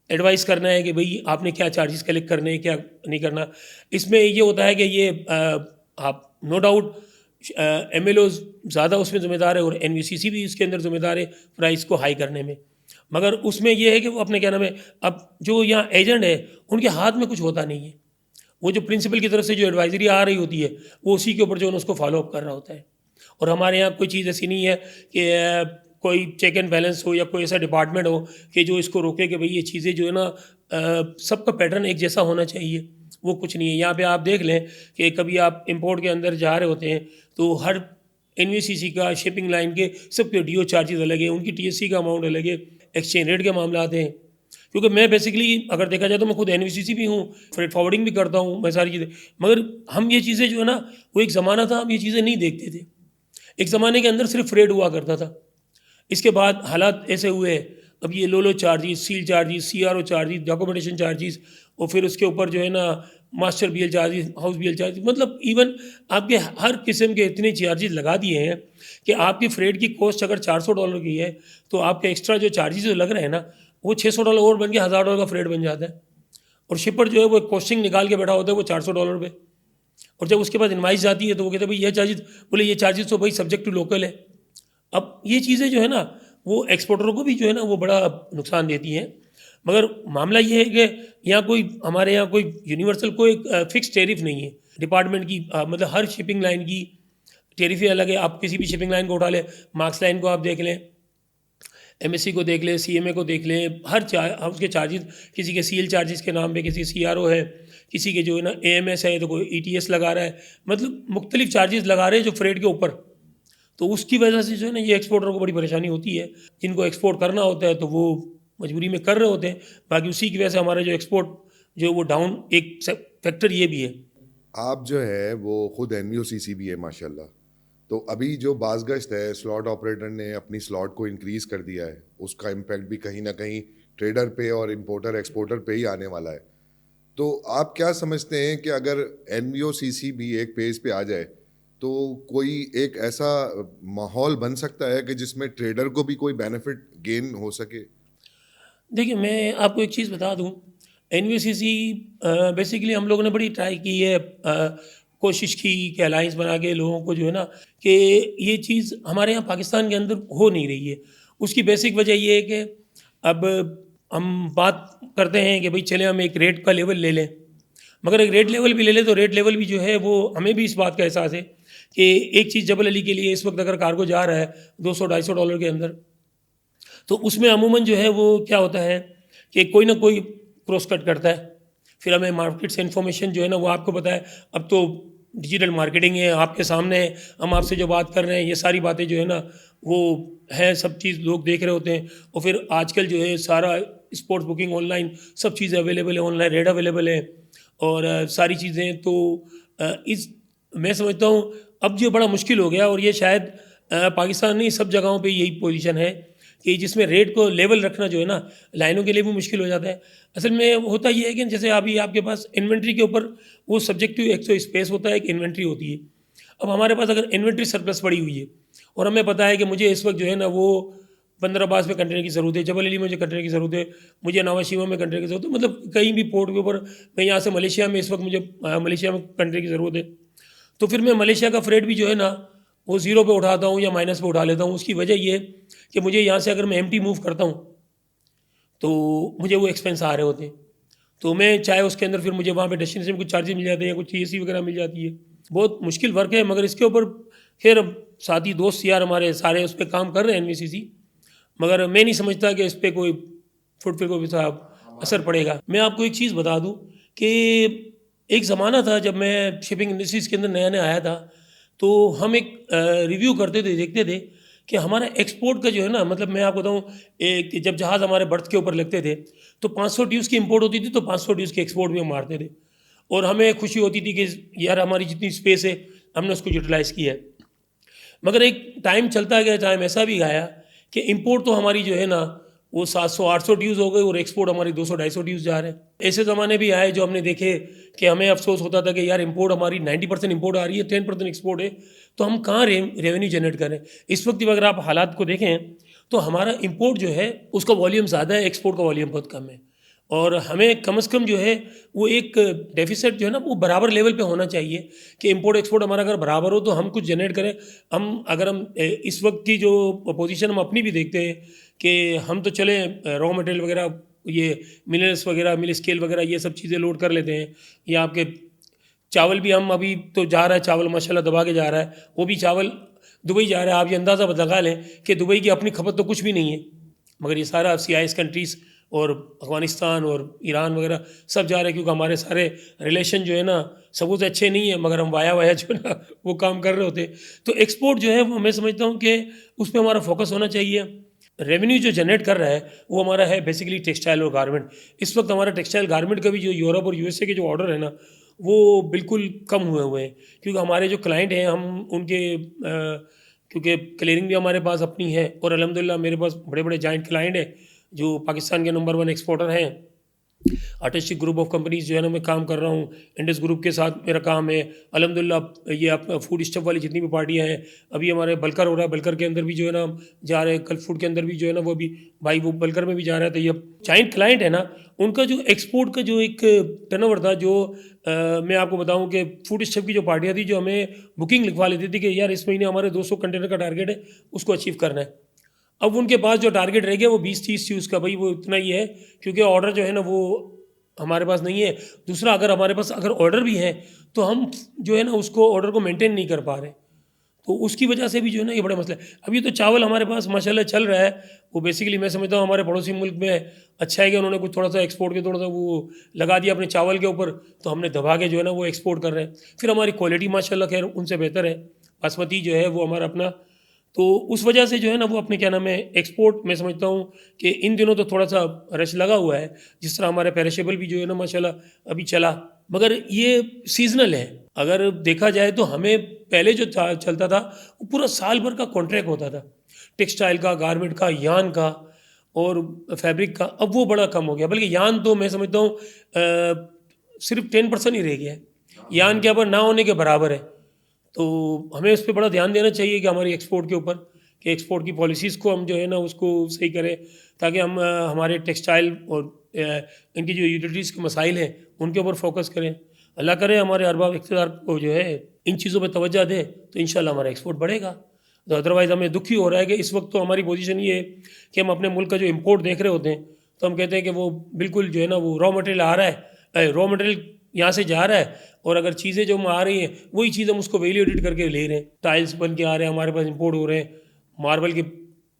एडवाइस करना है कि भाई आपने क्या चार्जेस कलेक्ट करने हैं, क्या नहीं करना। इसमें ये होता है कि ये आप नो डाउट MLOs ज़्यादा उसमें ज़िम्मेदार है और NVCC भी इसके अंदर ज़िम्मेदार है प्राइस को हाई करने में। मगर उसमें ये है कि वो अपने क्या नाम है, अब जो यहाँ एजेंट है उनके हाथ में कुछ होता नहीं है। वो जो प्रिंसिपल की तरफ से जो एडवाइजरी आ रही होती है वो उसी के ऊपर जो है ना उसको फॉलो अप कर रहा होता है। और हमारे यहाँ कोई चीज़ ऐसी नहीं है कि कोई चेक एंड बैलेंस हो या कोई ऐसा डिपार्टमेंट हो कि जो इसको रोके कि भाई ये चीज़ें जो है ना सबका पैटर्न एक जैसा होना चाहिए, वो कुछ नहीं है। यहाँ पे आप देख लें कि कभी आप इंपोर्ट के अंदर जा रहे होते हैं तो हर NVCC का, शिपिंग लाइन के सबके DO चार्जेस अलग है, उनकी TSC का अमाउंट अलग है, एक्सचेंज रेट के मामला आते हैं। क्योंकि मैं बेसिकली अगर देखा जाए तो मैं खुद NVCC भी हूँ, फ्रेट फॉरवर्डिंग भी करता हूँ, मैं सारी चीज़ें। मगर हम ये चीज़ें जो है ना वो एक ज़माना था, हम ये चीज़ें नहीं देखते थे। एक ज़माने के अंदर सिर्फ फ्रेट हुआ करता था। इसके बाद हालात ऐसे हुए, अब ये लो charges, seal charges, CRO charges, documentation charges, और फिर उसके ऊपर जो है ना master BL charges, house BL charges, मतलब इवन आपके हर किस्म के इतने चार्जेस लगा दिए हैं कि आपकी फ्रेट की कॉस्ट अगर $400 की है तो आपके एक्स्ट्रा जो चार्जेस जो लग रहे हैं ना वो $600 और बन के $1000 का फ्रेट बन जाता है। और शिपर जो है वो कॉस्टिंग निकाल के बैठा होता है वो $400 पे। और जब उसके बाद इनवाइस जाती है तो वो कहते हैं भाई ये चार्जेस, बोले ये चार्जेस तो भाई सब्जेक्ट टू लोकल है। अब ये चीज़ें जो है ना वो एक्सपोर्टरों को भी जो है ना वो बड़ा नुकसान देती हैं। मगर मामला ये है कि यहाँ कोई हमारे यहाँ कोई यूनिवर्सल कोई फिक्स टेरिफ नहीं है डिपार्टमेंट की, मतलब हर शिपिंग लाइन की टेरिफें अलग है। आप किसी भी शिपिंग लाइन को उठा लें, मार्क्स लाइन को आप देख लें, MSC को देख लें, CMA को देख लें, हर उसके चार्जेस, किसी के CL चार्जेस के नाम पे, किसी CRO है, किसी के जो है ना AMS है तो कोई ETS लगा रहा है, मतलब मुख्तलिफ चार्जेस लगा रहे हैं जो फ्रेट के ऊपर। तो उसकी वजह से जो है ना ये एक्सपोर्टर को बड़ी परेशानी होती है। जिनको एक्सपोर्ट करना होता है तो वो मजबूरी में कर रहे होते हैं, बाकी उसी की वजह से हमारा जो एक्सपोर्ट जो वो डाउन, एक फैक्टर ये भी है। आप जो है वो खुद NVOCC भी है माशाल्लाह, तो अभी जो बाज़गश्त है, स्लॉट ऑपरेटर ने अपनी स्लॉट को इंक्रीज़ कर दिया है, उसका इम्पैक्ट भी कहीं ना कहीं ट्रेडर पे और इंपोर्टर एक्सपोर्टर पे ही आने वाला है। तो आप क्या समझते हैं कि अगर NVOCC भी एक पेज पे आ जाए तो कोई एक ऐसा माहौल बन सकता है कि जिसमें ट्रेडर को भी कोई बेनिफिट गेन हो सके? देखिए, मैं आपको एक चीज़ बता दूं, NVCC बेसिकली हम लोगों ने बड़ी ट्राई की है, कोशिश की कि अलाइंस बना के लोगों को जो है ना कि ये चीज़ हमारे यहाँ पाकिस्तान के अंदर हो नहीं रही है। उसकी बेसिक वजह ये है कि अब हम बात करते हैं कि भाई चले हम एक रेट का लेवल ले लें, मगर एक रेट लेवल भी ले लें तो रेट लेवल भी जो है वो हमें भी इस बात का एहसास है कि एक चीज़ जबल अली के लिए इस वक्त अगर कार्गो जा रहा है $200-250 के अंदर, तो उसमें अमूमन जो है वो क्या होता है कि कोई ना कोई क्रॉस कट करता है। फिर हमें मार्केट से इन्फॉर्मेशन जो है ना वो आपको पता है, अब तो डिजिटल मार्केटिंग है, आपके सामने है, हम आपसे जो बात कर रहे हैं ये सारी बातें जो है ना वो है, सब चीज़ लोग देख रहे होते हैं। और फिर आजकल जो है सारा स्पोर्ट्स बुकिंग ऑनलाइन, सब चीज़ें अवेलेबल है, ऑनलाइन रेट अवेलेबल है और सारी चीज़ें। तो इस मैं समझता हूँ अब जो बड़ा मुश्किल हो गया, और ये शायद पाकिस्तान नहीं सब जगहों पे यही पोजीशन है कि जिसमें रेट को लेवल रखना जो है ना लाइनों के लिए भी मुश्किल हो जाता है। असल में होता ये है कि जैसे अभी आपके पास इन्वेंट्री के ऊपर वो सब्जेक्टिव एक तो स्पेस होता है, एक इन्वेंट्री होती है। अब हमारे पास अगर इन्वेंट्री सरप्लस पड़ी हुई है और हमें पता है कि मुझे इस वक्त जो है ना वो 15 बास में कंटेनर की ज़रूरत है, जबल अली में मुझे कंटेनर की ज़रूरत है, मुझे नवाशीमा में कंटेनर की ज़रूरत है, मतलब कहीं भी पोर्ट के ऊपर, मैं यहाँ से मलेशिया में इस वक्त मुझे मलेशिया में कंटेनर की ज़रूरत है, तो फिर मैं मलेशिया का फ्रेट भी जो है ना वो ज़ीरो पे उठाता हूँ या माइनस पे उठा लेता हूँ। उसकी वजह ये कि मुझे यहाँ से अगर मैं एम्प्टी मूव करता हूँ तो मुझे वो एक्सपेंस आ रहे होते हैं, तो मैं चाहे उसके अंदर फिर मुझे वहाँ पे डेस्टिनेशन में कुछ चार्जेस मिल जाते हैं, कुछ TSC वगैरह मिल जाती है। बहुत मुश्किल वर्क है, मगर इसके ऊपर फिर साथी दोस्त यार हमारे सारे उस पर काम कर रहे हैं NVCC, मगर मैं नहीं समझता कि इस पर कोई फुटफिल को भी असर पड़ेगा। मैं आपको एक चीज़ बता दूँ कि एक ज़माना था जब मैं शिपिंग इंडस्ट्रीज़ के अंदर नया नया आया था, तो हम एक रिव्यू करते थे, देखते थे कि हमारा एक्सपोर्ट का जो है ना, मतलब मैं आपको बताऊँ, एक जब जहाज़ हमारे बर्थ के ऊपर लगते थे तो 500 ड्यूज़ की इंपोर्ट होती थी, तो 500 ड्यूज़ की एक्सपोर्ट भी हम मारते थे, और हमें खुशी होती थी कि यार हमारी जितनी स्पेस है हमने उसको यूटिलाइज़ किया है। मगर एक टाइम चलता गया, टाइम ऐसा भी आया कि इंपोर्ट तो हमारी जो है ना वो 700-800 ड्यूज़ हो गए और एक्सपोर्ट हमारी 200-250 ड्यूज़ जा रहे हैं। ऐसे ज़माने भी आए जो हमने देखे कि हमें अफसोस होता था कि यार इंपोर्ट हमारी 90% इंपोर्ट आ रही है, 10% एक्सपोर्ट है, तो हम कहाँ रेवेन्यू जनरेट करें। इस वक्त भी अगर आप हालात को देखें तो हमारा इंपोर्ट जो है उसका वॉल्यूम ज़्यादा है, एक्सपोर्ट का वॉल्यूम बहुत कम है। और हमें कम से कम जो है वो एक डेफिसिट जो है ना वो बराबर लेवल पे होना चाहिए कि इंपोर्ट एक्सपोर्ट हमारा अगर बराबर हो तो हम कुछ जनरेट करें। हम इस वक्त की जो पोजीशन हम अपनी भी देखते हैं कि हम तो चले रॉ मटेरियल वगैरह, ये मिनरल्स वगैरह, मिल स्केल वगैरह, ये सब चीज़ें लोड कर लेते हैं। या आपके चावल भी हम अभी तो जा रहा है, चावल माशाल्लाह दबा के जा रहा है, वो भी चावल दुबई जा रहा है। आप ये अंदाज़ा लगा लें कि दुबई की अपनी खपत तो कुछ भी नहीं है, मगर ये सारा CIS कंट्रीज़ और अफ़गानिस्तान और ईरान वगैरह सब जा रहे हैं, क्योंकि हमारे सारे रिलेशन जो है ना सबूत अच्छे नहीं है, मगर हम वाया जो है ना वो काम कर रहे होते। तो एक्सपोर्ट जो है वो मैं समझता हूँ कि उस पर हमारा फोकस होना चाहिए। रेवेन्यू जो जनरेट कर रहा है वो हमारा है बेसिकली टेक्सटाइल और गारमेंट। इस वक्त हमारा टेक्सटाइल गारमेंट का भी जो यूरोप और USA के जो ऑर्डर है ना वो बिल्कुल कम हुए हैं, क्योंकि हमारे जो क्लाइंट हैं हम उनके क्योंकि क्लियरिंग भी हमारे पास अपनी है और अल्हम्दुलिल्लाह मेरे पास बड़े बड़े जाइंट क्लाइंट हैं जो पाकिस्तान के नंबर 1 एक्सपोर्टर हैं। आर्टिस्टिक ग्रुप ऑफ कंपनीज जो है ना मैं काम कर रहा हूँ, इंडस ग्रुप के साथ मेरा काम है अल्हम्दुलिल्लाह। ये आप फूड स्टफ वाली जितनी भी पार्टियाँ हैं, अभी हमारे बलकर हो रहा है, बलकर के अंदर भी जो है ना हम जा रहे हैं, कल फूड के अंदर भी जो है ना वो भी भाई वो बलकर में भी जा रहा है। तो ये जाइंट क्लाइंट है ना, उनका जो एक्सपोर्ट का जो एक टर्नओवर था, जो मैं आपको बताऊं कि फूड स्टफ की जो पार्टियाँ थी जो हमें बुकिंग लिखवा लेती थी कि यार इस महीने हमारे 200 कंटेनर का टारगेट है, उसको अचीव करना है। अब उनके पास जो टारगेट रह गया वो 20-30 थी उसका, भाई वो इतना ही है, क्योंकि ऑर्डर जो है ना वो हमारे पास नहीं है। दूसरा, अगर हमारे पास अगर ऑर्डर भी है तो हम जो है ना उसको ऑर्डर को मेंटेन नहीं कर पा रहे, तो उसकी वजह से भी जो है ना ये बड़ा मसला है। अभी तो चावल हमारे पास माशाल्लाह चल रहा है, वो बेसिकली मैं समझता हूँ हमारे पड़ोसी मुल्क में अच्छा है कि उन्होंने कुछ थोड़ा सा एक्सपोर्ट के थोड़ा सा वो लगा दिया अपने चावल के ऊपर, तो हमने दबा के जो है ना वो एक्सपोर्ट कर रहे हैं। फिर हमारी क्वालिटी माशाल्लाह खैर उनसे बेहतर है, बासमती जो है वो हमारा अपना, तो उस वजह से जो है ना वो अपने क्या नाम है एक्सपोर्ट मैं समझता हूँ कि इन दिनों तो थोड़ा सा रश लगा हुआ है। जिस तरह हमारे पेरिशेबल भी जो है ना माशाल्लाह अभी चला, मगर ये सीजनल है। अगर देखा जाए तो हमें पहले जो चलता था वो पूरा साल भर का कॉन्ट्रैक्ट होता था, टेक्सटाइल का, गारमेंट का, यान का और फैब्रिक का। अब वो बड़ा कम हो गया, बल्कि यान तो मैं समझता हूँ सिर्फ 10% ही रह गया है, यान के ऊपर ना होने के बराबर है। तो हमें उस पर बड़ा ध्यान देना चाहिए कि हमारी एक्सपोर्ट के ऊपर, कि एक्सपोर्ट की पॉलिसीज़ को हम जो है ना उसको सही करें, ताकि हम हमारे टेक्सटाइल और इनकी जो यूटिलिटीज़ के मसाइल हैं उनके ऊपर फोकस करें। अल्लाह करे हमारे अरबाब इख्तियार को जो है इन चीज़ों पर तवज्जो दे तो इंशाल्लाह हमारा एक्सपोर्ट बढ़ेगा। तो अदरवाइज़ हमें दुखी हो रहा है कि इस वक्त तो हमारी पोजीशन ये है कि हम अपने मुल्क का जो इम्पोर्ट देख रहे होते हैं तो हम कहते हैं कि वो बिल्कुल जो है ना वो रॉ मटेरियल आ रहा है, रॉ मटेरियल यहाँ से जा रहा है, और अगर चीज़ें जो आ रही हैं वही चीज़ हम उसको वैल्यू एडिट करके ले रहे हैं। टाइल्स बन के आ रहे हैं हमारे पास, इंपोर्ट हो रहे हैं, मार्बल के,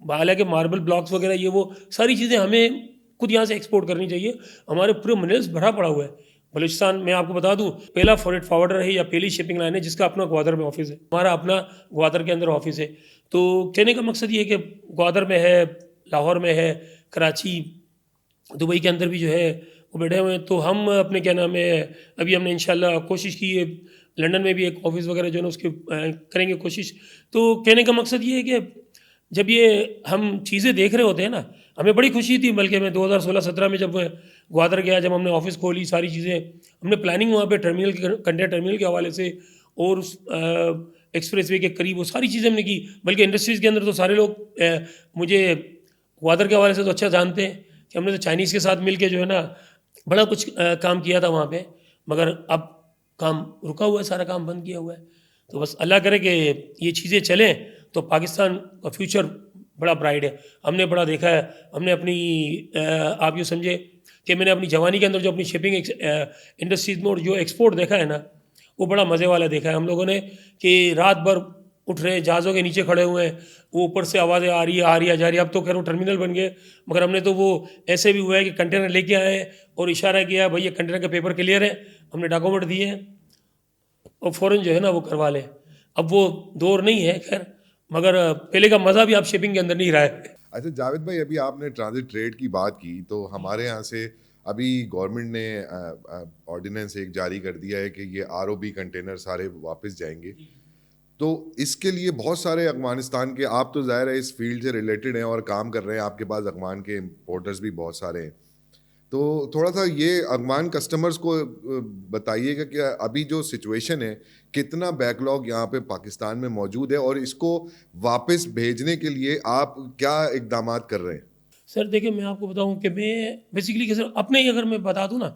हालांकि मार्बल ब्लॉक्स वगैरह ये वो सारी चीज़ें हमें खुद यहाँ से एक्सपोर्ट करनी चाहिए। हमारे पूरे मिनरल्स भरा पड़ा हुआ है बलूचिस्तान में। आपको बता दूँ पहला फॉरेट फॉरवर्डर है या पहली शिपिंग लाइन है जिसका अपना ग्वादर में ऑफिस है, हमारा अपना ग्वादर के अंदर ऑफिस है। तो कहने का मकसद ये है कि ग्वादर में है, लाहौर में है, कराची, दुबई के अंदर भी जो है वो बैठे हुए हैं। तो हम अपने क्या नाम है अभी हमने इंशाल्लाह कोशिश की है लंदन में भी एक ऑफिस वगैरह जो है ना उसके करेंगे कोशिश। तो कहने का मकसद ये है कि जब ये हम चीज़ें देख रहे होते हैं ना, हमें बड़ी खुशी थी। बल्कि मैं 2016-17 में जब ग्वादर गया, जब हमने ऑफिस खोली, सारी चीज़ें हमने प्लानिंग वहाँ पे टर्मिनल के, कंटेनर टर्मिनल के हवाले से और उस एक्सप्रेस वे के करीब वो सारी चीज़ें हमने की। बल्कि इंडस्ट्रीज़ के अंदर तो सारे लोग मुझे ग्वादर के हवाले से तो अच्छा जानते हैं कि हमने तो चाइनीज़ के साथ मिल के जो है ना बड़ा कुछ काम किया था वहाँ पे, मगर अब काम रुका हुआ है, सारा काम बंद किया हुआ है। तो बस अल्लाह करे कि ये चीज़ें चलें तो पाकिस्तान का फ्यूचर बड़ा ब्राइट है। हमने बड़ा देखा है, हमने अपनी आप यूँ समझे कि मैंने अपनी जवानी के अंदर जो अपनी शिपिंग इंडस्ट्रीज में और जो एक्सपोर्ट देखा है ना वो बड़ा मज़े वाला देखा है हम लोगों ने, कि रात भर उठ रहे जहाज़ों के नीचे खड़े हुए हैं, वो ऊपर से आवाज़ें आ रही है जा रही है। अब तो खैर वो टर्मिनल बन गए, मगर हमने तो वो ऐसे भी हुआ है कि कंटेनर लेके आए और इशारा किया भाई ये कंटेनर का पेपर क्लियर है, हमने डॉक्यूमेंट दिए हैं और फ़ौरन जो है ना वो करवा लें। अब वो दौर नहीं है खैर, मगर पहले का मज़ा भी आप शिपिंग के अंदर नहीं रहा है। अच्छा जावेद भाई, अभी आपने ट्रांजिट ट्रेड की बात की, तो हमारे यहाँ से अभी गवर्नमेंट ने ऑर्डिनेंस एक जारी कर दिया है कि ये ROB कंटेनर सारे वापस जाएंगे। तो इसके लिए बहुत सारे अफगानिस्तान के, आप तो ज़ाहिर है इस फील्ड से रिलेटेड हैं और काम कर रहे हैं, आपके पास अफगान के इम्पोर्टर्स भी बहुत सारे हैं, तो थोड़ा सा ये अफगान कस्टमर्स को बताइएगा कि अभी जो सिचुएशन है, कितना बैकलॉग यहाँ पे पाकिस्तान में मौजूद है और इसको वापस भेजने के लिए आप क्या इकदाम कर रहे हैं? सर देखिए, मैं आपको बताऊं कि मैं बेसिकली सर अपने ही अगर मैं बता दूं ना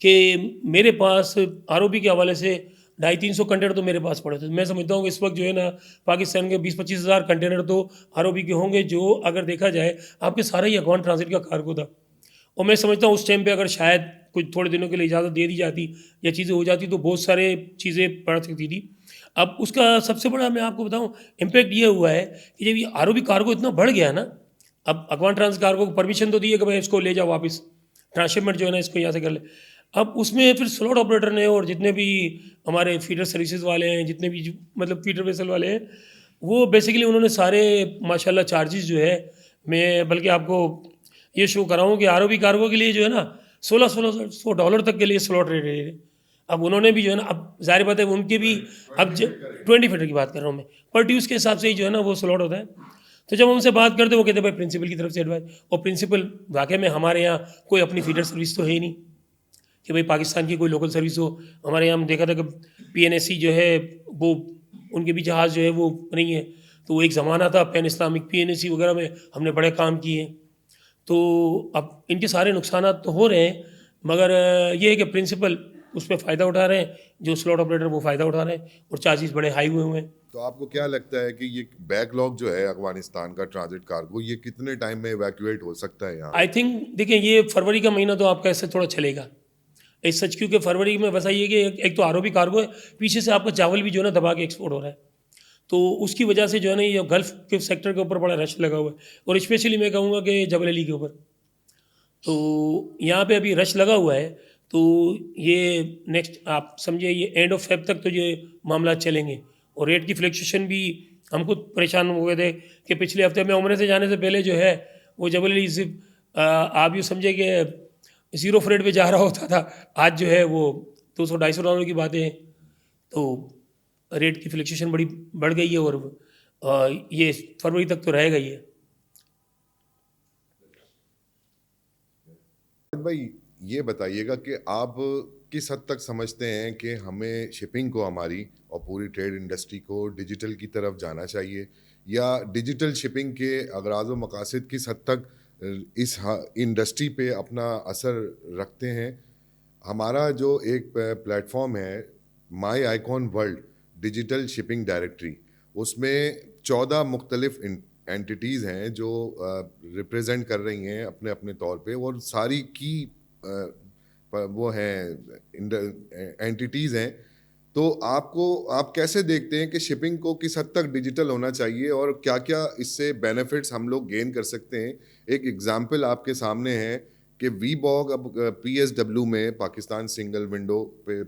कि मेरे पास आरओबी के हवाले से 250-300 कंटेनर तो मेरे पास पड़े थे। मैं समझता हूँ कि इस वक्त जो है ना पाकिस्तान के 20-25 हज़ार कंटेनर तो आरओबी के होंगे, जो अगर देखा जाए आपके सारा ही अफगान ट्रांजिट का कार्गो था। और मैं समझता हूँ उस टाइम पे अगर शायद कुछ थोड़े दिनों के लिए इजाज़त दे दी जाती या चीज़ें हो जाती तो बहुत सारे चीज़ें पड़ सकती थी। अब उसका सबसे बड़ा मैं आपको बताऊँ इम्पैक्ट ये हुआ है कि जब ये आरओबी कार्गो इतना बढ़ गया ना, अब अफगान ट्रांस कार्गो को परमिशन तो दी है कि भाई इसको ले जाओ वापस, ट्रांसशिपमेंट जो है ना इसको यहाँ से कर ले। अब उसमें फिर स्लॉट ऑपरेटर ने और जितने भी हमारे फीडर सर्विसेज वाले हैं, जितने भी मतलब फीडर वेसल वाले हैं, वो बेसिकली उन्होंने सारे माशाल्लाह चार्जेस जो है, मैं बल्कि आपको ये शो कराऊँ कि आरओबी कार्गो के लिए जो है ना $1600 तक के लिए स्लॉट रेट है। अब उन्होंने भी जो है ना, अब जाहिर बात है उनके भी अब 20 फीटर की बात कर रहा हूँ मैं, पर ड्यूज़ के हिसाब से ही जो है ना वो स्लॉट होता है। तो जब हमसे बात करते वो कहते भाई प्रिंसिपल की तरफ से एडवाइस, और प्रिंसिपल वाकई में हमारे यहाँ कोई अपनी फीडर सर्विस तो है ही नहीं कि भाई पाकिस्तान की कोई लोकल सर्विस हो। हमारे यहाँ हम देखा था कि पीएनएससी जो है वो उनके भी जहाज़ जो है वो नहीं है। तो वो एक ज़माना था पैन इस्लामिक पीएनएससी वगैरह में हमने बड़े काम किए। तो अब इनके सारे नुकसान तो हो रहे हैं, मगर ये है कि प्रिंसिपल उस पर फ़ायदा उठा रहे हैं, जो स्लॉट ऑपरेटर वो फ़ायदा उठा रहे हैं और चार्जेस बड़े हाई हुए हैं। तो आपको क्या लगता है कि ये बैकलॉग जो है अफगानिस्तान का ट्रांजिट कार्गो, ये कितने टाइम में इवैक्यूएट हो सकता है यहाँ? आई थिंक देखिए, ये फरवरी का महीना तो आपका ऐसे थोड़ा चलेगा इस सच, क्योंकि फरवरी में वैसा ये कि एक तो आरओबी कार्गो है, पीछे से आपका चावल भी जो है ना दबा के एक्सपोर्ट हो रहा है, तो उसकी वजह से जो है ना ये गल्फ़ के सेक्टर के ऊपर बड़ा रश लगा हुआ है, और स्पेशली मैं कहूँगा कि जबल अली के ऊपर, तो यहाँ पे अभी रश लगा हुआ है। तो ये नेक्स्ट आप समझिए ये एंड ऑफ फेब तक तो ये मामला चलेंगे, और रेट की फ्लक्चुएशन भी हम खुद परेशान हो गए थे कि पिछले हफ्ते में उम्र से जाने से पहले जो है वो जबल अली सिर्फ आप यूँ समझे कि 0 रेट पे जा रहा होता था, आज जो है वो $200-250 की बातें हैं। तो रेट की फ्लक्चुएशन बड़ी बढ़ गई है, और ये फरवरी तक तो रहेगा ही है। भाई ये बताइएगा कि आप किस हद तक समझते हैं कि हमें शिपिंग को, हमारी और पूरी ट्रेड इंडस्ट्री को डिजिटल की तरफ जाना चाहिए, या डिजिटल शिपिंग के अगराज़ व मकासद किस हद तक इस इंडस्ट्री पे अपना असर रखते हैं? हमारा जो एक प्लेटफॉर्म है my icon world digital shipping directory, उसमें 14 मुख्तलिफ एंटिटीज़ हैं जो रिप्रेजेंट कर रही हैं अपने अपने तौर पे, और सारी की वो हैं एंटिटीज़ हैं। तो आप कैसे देखते हैं कि शिपिंग को किस हद तक डिजिटल होना चाहिए और क्या क्या इससे बेनिफिट्स हम लोग गेन कर सकते हैं? एक एग्जांपल आपके सामने है कि वीबॉग अब PSW में पाकिस्तान सिंगल विंडो पे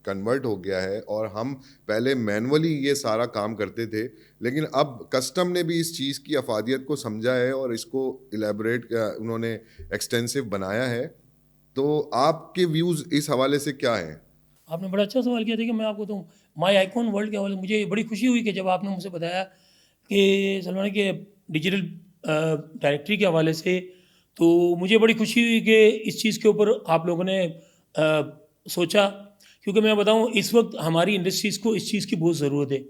कन्वर्ट हो गया है, और हम पहले मैनुअली ये सारा काम करते थे, लेकिन अब कस्टम ने भी इस चीज़ की अफादियत को समझा है और इसको इलेबोरेट उन्होंने एक्सटेंसिव बनाया है। तो आपके व्यूज़ इस हवाले से क्या हैं? आपने बड़ा अच्छा सवाल किया। देखिए, मैं आपको तो माई आइकॉन वर्ल्ड के हवाले मुझे बड़ी खुशी हुई कि जब आपने मुझसे बताया कि सलमान के डिजिटल डायरेक्टरी के हवाले से, तो मुझे बड़ी खुशी हुई कि इस चीज़ के ऊपर आप लोगों ने सोचा, क्योंकि मैं बताऊं इस वक्त हमारी इंडस्ट्रीज़ को इस चीज़ की बहुत ज़रूरत है।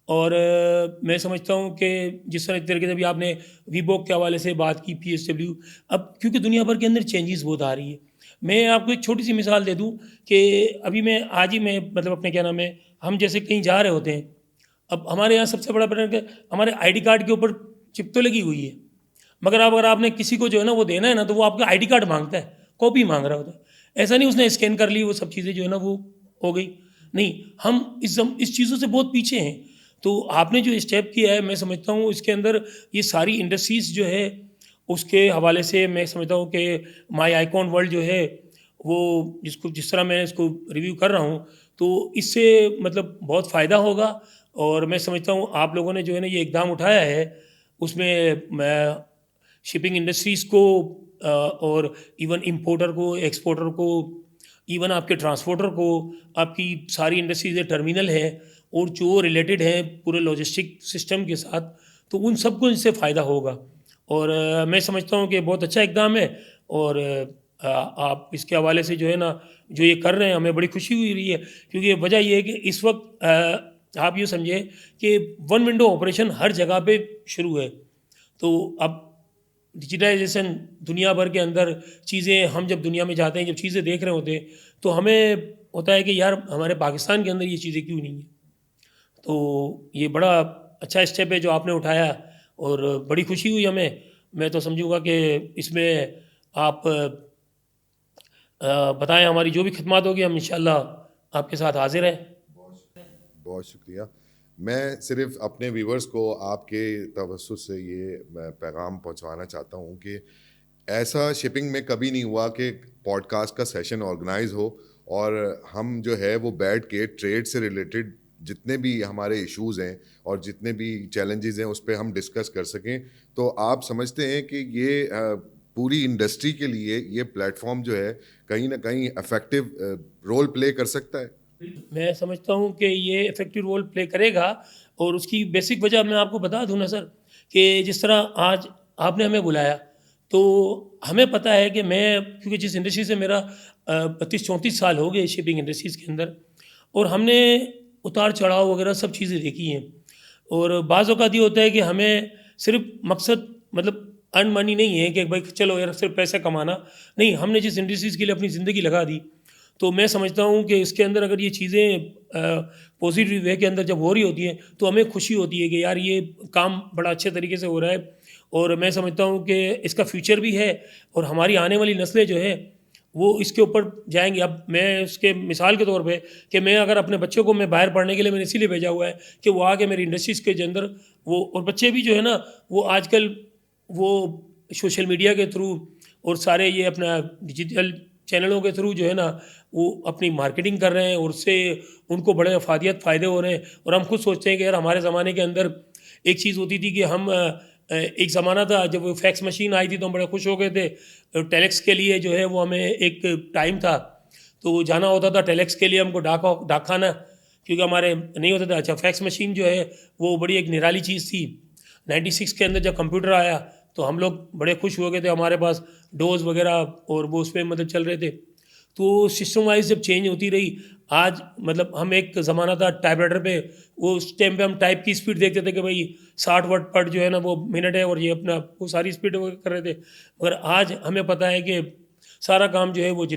और मैं समझता हूं कि जिस तरह तरीके से अभी आपने वीबॉग के हवाले से बात की, PSW, अब क्योंकि दुनिया भर के अंदर चेंजेस बहुत आ रही है। मैं आपको एक छोटी सी मिसाल दे दूं कि अभी मैं आज ही मैं मतलब अपने क्या नाम है, हम जैसे कहीं जा रहे होते हैं, अब हमारे यहाँ सबसे बड़ा प्रश्न है हमारे आईडी कार्ड के ऊपर चिप तो लगी हुई है, मगर अब अगर आपने किसी को जो है ना वो देना है ना, तो वो आपका आईडी कार्ड मांगता है, कॉपी मांग रहा होता है। ऐसा नहीं उसने स्कैन कर ली वो सब चीज़ें जो है ना वो हो गई, नहीं, हम इस चीज़ों से बहुत पीछे हैं। तो आपने जो स्टेप किया है, मैं समझता हूँ इसके अंदर ये सारी इंडस्ट्रीज़ जो है उसके हवाले से मैं समझता हूँ कि माई आइकॉन वर्ल्ड जो है वो जिस तरह मैं इसको रिव्यू कर रहा हूँ, तो इससे मतलब बहुत फ़ायदा होगा। और मैं समझता हूँ आप लोगों ने जो है ना ये इक़दाम उठाया है, उसमें मैं शिपिंग इंडस्ट्रीज़ को और इवन इंपोर्टर को, एक्सपोर्टर को, इवन आपके ट्रांसपोर्टर को, आपकी सारी इंडस्ट्रीज टर्मिनल है, और जो रिलेटेड हैं पूरे लॉजिस्टिक सिस्टम के साथ, तो उन सबको इससे फ़ायदा होगा। और मैं समझता हूँ कि बहुत अच्छा इक़दाम है। और आप इसके हवाले से जो है ना, जो ये कर रहे हैं, हमें बड़ी खुशी हुई रही है, क्योंकि वजह ये है कि इस वक्त आप यूँ समझिए कि वन विंडो ऑपरेशन हर जगह पे शुरू है। तो अब डिजिटाइजेशन दुनिया भर के अंदर चीज़ें, हम जब दुनिया में जाते हैं, जब चीज़ें देख रहे होते हैं, तो हमें होता है कि यार हमारे पाकिस्तान के अंदर ये चीज़ें क्यों नहीं है। तो ये बड़ा अच्छा स्टेप है जो आपने उठाया, और बड़ी खुशी हुई हमें। मैं तो समझूंगा कि इसमें आप बताएं, हमारी जो भी खिदमत होगी हम इंशाल्लाह आपके साथ हाजिर हैं। बहुत शुक्रिया। मैं सिर्फ अपने व्यूवर्स को आपके तवज्जुह से ये पैगाम पहुंचाना चाहता हूं कि ऐसा शिपिंग में कभी नहीं हुआ कि पॉडकास्ट का सेशन ऑर्गेनाइज हो और हम जो है वो बैठ के ट्रेड से रिलेटेड जितने भी हमारे इश्यूज़ हैं और जितने भी चैलेंजेस हैं उस पर हम डिस्कस कर सकें। तो आप समझते हैं कि ये पूरी इंडस्ट्री के लिए ये प्लेटफॉर्म जो है कहीं ना कहीं इफेक्टिव रोल प्ले कर सकता है? मैं समझता हूँ कि ये इफ़ेक्टिव रोल प्ले करेगा, और उसकी बेसिक वजह मैं आपको बता दूँ ना सर, कि जिस तरह आज आपने हमें बुलाया, तो हमें पता है कि मैं, क्योंकि जिस इंडस्ट्री से मेरा 32-34 साल हो गए शिपिंग इंडस्ट्रीज़ के अंदर, और हमने उतार चढ़ाव वगैरह सब चीज़ें देखी हैं। और बाज़ औक़ात ये होता है कि हमें सिर्फ मकसद मतलब अर्न मनी नहीं है कि भाई चलो यार सिर्फ पैसा कमाना नहीं, हमने जिस इंडस्ट्रीज़ के लिए अपनी ज़िंदगी लगा दी, तो मैं समझता हूँ कि इसके अंदर अगर ये चीज़ें पॉजिटिव वे के अंदर जब हो रही होती हैं, तो हमें खुशी होती है कि यार ये काम बड़ा अच्छे तरीके से हो रहा है। और मैं समझता हूँ कि इसका फ्यूचर भी है, और हमारी आने वाली नस्लें जो है वो इसके ऊपर जाएंगी। अब मैं उसके मिसाल के तौर पे कि मैं अगर अपने बच्चों को, मैं बाहर पढ़ने के लिए मैंने इसीलिए भेजा हुआ है कि वो आके मेरी इंडस्ट्रीज़ के अंदर वो, और बच्चे भी जो है ना वो आजकल वो सोशल मीडिया के थ्रू और सारे ये अपना डिजिटल चैनलों के थ्रू जो है ना वो अपनी मार्केटिंग कर रहे हैं, और उससे उनको बड़े अफादियत फ़ायदे हो रहे हैं। और हम खुद सोचते हैं कि यार हमारे ज़माने के अंदर एक चीज़ होती थी कि हम एक ज़माना था जब वो फैक्स मशीन आई थी तो हम बड़े खुश हो गए थे। टेलेक्स के लिए जो है वो हमें एक टाइम था, तो जाना होता था टेलेक्स के लिए हमको डाक खाना, क्योंकि हमारे नहीं होता था। अच्छा, फैक्स मशीन जो है वो बड़ी एक निराली चीज़ थी। 96 के अंदर जब कंप्यूटर आया तो हम लोग बड़े खुश हो गए थे, हमारे पास डोज वगैरह और वो उस पर मतलब चल रहे थे। तो सिस्टम वाइज जब चेंज होती रही, आज मतलब हम एक ज़माना था टाइपराइटर पे, वो उस टाइम पे हम टाइप की स्पीड देखते थे कि भाई 60 वर्ड पर जो है ना वो मिनट है, और ये अपना वो सारी स्पीड कर रहे थे। मगर आज हमें पता है कि सारा काम जो है वो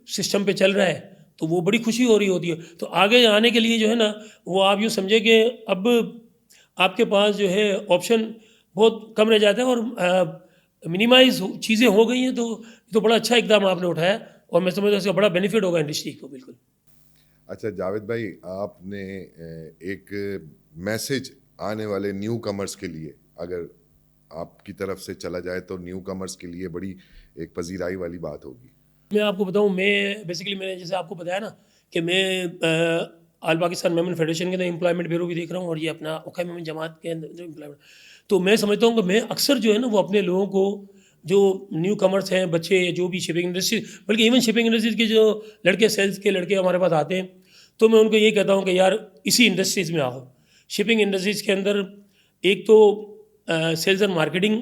सिस्टम पे चल रहा है, तो वो बड़ी खुशी हो रही होती है। तो आगे आने के लिए जो है ना वो आप यूँ समझे कि अब आपके पास जो है ऑप्शन बहुत कम रह जाता है, और मिनिमाइज चीज़ें हो गई हैं। तो बड़ा अच्छा इकदाम आपने उठाया, और मैं समझता हूँ इसका बड़ा बेनिफिट होगा इंडस्ट्री को। बिल्कुल। अच्छा जावेद भाई, आपने एक मैसेज आने वाले न्यू कमर्स के लिए, अगर आपकी तरफ से चला जाए तो न्यू कमर्स के लिए बड़ी एक पजीराई वाली बात होगी। मैं आपको बताऊं, मैं बेसिकली मैंने जैसे आपको बताया ना कि मैं आल पाकिस्तान मेमन फेडरेशन के अंदर एम्प्लॉयमेंट ब्यूरो भी देख रहा हूँ, और ये अपना ओखा मेमन जमात के अंदर एम्प्लॉयमेंट। तो मैं समझता हूँ कि मैं अक्सर जो है ना वो अपने लोगों को, जो न्यू कमर्स हैं, बच्चे, जो भी शिपिंग इंडस्ट्री, बल्कि इवन शिपिंग इंडस्ट्रीज़ के जो लड़के, सेल्स के लड़के हमारे पास आते हैं, तो मैं उनको यही कहता हूँ कि यार इसी इंडस्ट्रीज़ में आओ। शिपिंग इंडस्ट्रीज़ के अंदर एक तो सेल्स एंड मार्केटिंग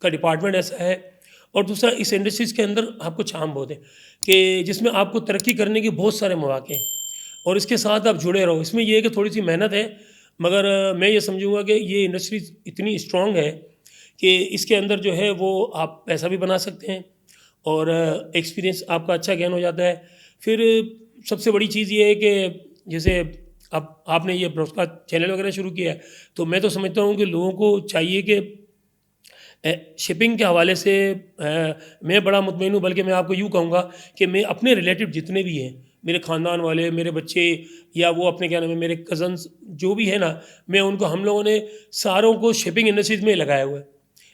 का डिपार्टमेंट ऐसा है, और दूसरा इस इंडस्ट्रीज़ के अंदर आपको चाम बहुत है कि जिसमें आपको तरक्की करने के बहुत सारे मौके हैं, और इसके साथ आप जुड़े रहो। इसमें यह है कि थोड़ी सी मेहनत है, मगर मैं ये समझूंगा कि ये इंडस्ट्री इतनी स्ट्रॉन्ग है कि इसके अंदर जो है वो आप पैसा भी बना सकते हैं, और एक्सपीरियंस आपका अच्छा गेन हो जाता है। फिर सबसे बड़ी चीज़ ये है कि जैसे अब आपने ये ब्रॉडकास्ट चैनल वगैरह शुरू किया है, तो मैं तो समझता हूँ कि लोगों को चाहिए कि शिपिंग के हवाले से मैं बड़ा मुतमईन हूँ। बल्कि मैं आपको यूँ कहूँगा कि मैं अपने रिलेटिव जितने भी हैं, मेरे ख़ानदान वाले, मेरे बच्चे, या वो अपने क्या नाम है मेरे कज़न्स जो भी है ना, मैं उनको, हम लोगों ने सारों को शिपिंग इंडस्ट्रीज़ में लगाया हुआ है।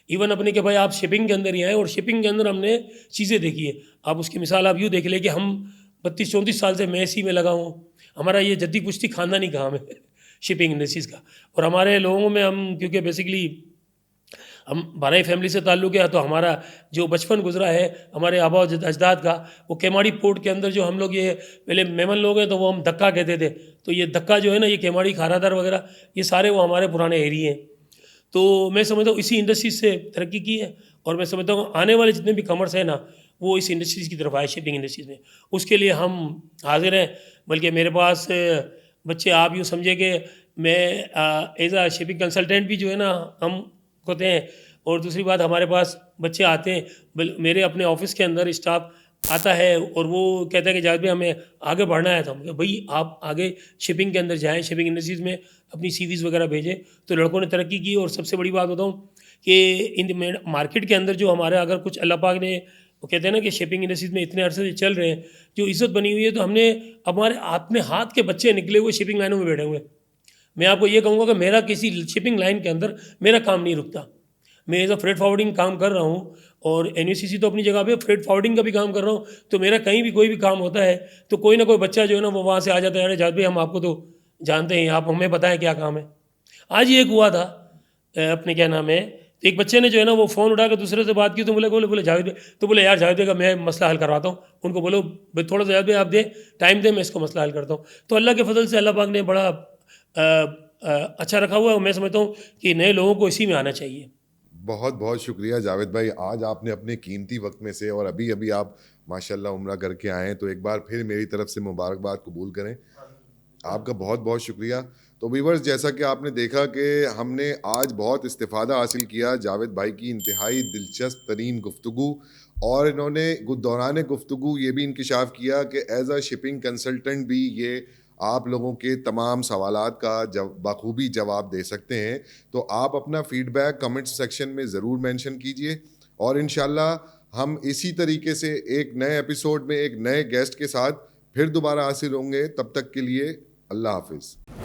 इवन अपने कि भाई आप शिपिंग के अंदर ही आए, और शिपिंग के अंदर हमने चीज़ें देखी है। आप उसकी मिसाल आप यूँ देख लें कि हम 32-34 साल से मैं इसी में लगा हूँ। हमारा ये जद्दी पुश्ती खानदानी काम है शिपिंग इंडस्ट्रीज़ का। और हमारे लोगों में हम, क्योंकि बेसिकली हम बारही फैमिली से ताल्लुक़ है, तो हमारा जो बचपन गुजरा है हमारे आबा अजदाद का, वो केमाड़ी पोर्ट के अंदर जो हम लोग, ये पहले मेमन लोग हैं तो वो हम धक्का कहते थे, तो ये धक्का जो है ना, ये केमाड़ी खारादार वगैरह, ये सारे वो हमारे पुराने एरिए हैं। तो मैं समझता हूँ इसी इंडस्ट्रीज से तरक्की की है, और मैं समझता हूँ आने वाले जितने भी कमर्स हैं ना, वो इस इंडस्ट्रीज़ की तरफ आए, शिपिंग इंडस्ट्रीज़ में। उसके लिए हम हाजिर हैं। बल्कि मेरे पास बच्चे, आप यूँ समझे कि मैं एज आ शिपिंग कंसल्टेंट भी जो है ना हम होते हैं, और दूसरी बात हमारे पास बच्चे आते हैं, मेरे अपने ऑफिस के अंदर स्टाफ आता है और वो कहता है कि जावेद भाई हमें आगे बढ़ना है। तो हम भाई आप आगे शिपिंग के अंदर जाएँ, शिपिंग इंडस्ट्रीज़ में अपनी सीवीज़ वगैरह भेजें। तो लड़कों ने तरक्की की। और सबसे बड़ी बात बताऊँ कि इन मार्केट के अंदर जो हमारे अगर कुछ अल्लाह पाक ने, वो कहते हैं ना कि शिपिंग इंडस्ट्रीज़ में इतने अरसे से चल रहे हैं, जो इज़्ज़त बनी हुई है, तो हमने हमारे अपने हाथ के बच्चे निकले हुए शिपिंग लाइनों में बैठे हुए हैं। मैं आपको ये कहूँगा कि मेरा किसी शिपिंग लाइन के अंदर मेरा काम नहीं रुकता। मैं एज अ फ्रेट फॉरवर्डिंग काम कर रहा हूँ, और NUCC तो अपनी जगह पे फ्रेट फॉरवर्डिंग का भी काम कर रहा हूँ। तो मेरा कहीं भी कोई भी काम होता है तो कोई ना कोई बच्चा जो है ना, वो वहाँ से आ जाता है, अरे जावेद भाई हम आपको तो जानते हैं, आप हमें बताएं क्या काम है। आज ही एक हुआ था अपने क्या नाम है, तो एक बच्चे ने जो है ना वो फ़ोन उठा कर दूसरे से बात की, तो बोले जावेद भाई, तो बोले यार जावेद भाई का मैं मसला हल करवाता हूँ। उनको बोलो भाई थोड़ा सा जावेद भाई आप दे टाइम दे, मैं इसको मसला हल करता हूँ। तो अल्लाह के फजल से अल्लाह पाक ने बड़ा अच्छा रखा हुआ है, और मैं समझता हूँ कि नए लोगों को इसी में आना चाहिए। बहुत बहुत शुक्रिया जावेद भाई, आज आपने अपने कीमती वक्त में से, और अभी अभी आप माशाल्लाह उम्रा करके आए हैं, तो एक बार फिर मेरी तरफ से मुबारकबाद कबूल करें। आपका बहुत बहुत शुक्रिया। तो व्यूअर्स, जैसा कि आपने देखा कि हमने आज बहुत इस्तिफ़ादा हासिल किया जावेद भाई की इंतहाई दिलचस्प तरीन गुफ्तगू, और इन्होंने दौरान गुफ्तगू ये भी इंकिशाफ किया कि एज आ शिपिंग कंसल्टेंट भी ये आप लोगों के तमाम सवालात का बखूबी जवाब दे सकते हैं। तो आप अपना फ़ीडबैक कमेंट सेक्शन में ज़रूर मेंशन कीजिए, और इंशाल्लाह हम इसी तरीके से एक नए एपिसोड में एक नए गेस्ट के साथ फिर दोबारा हासिल होंगे। तब तक के लिए अल्लाह हाफिज़।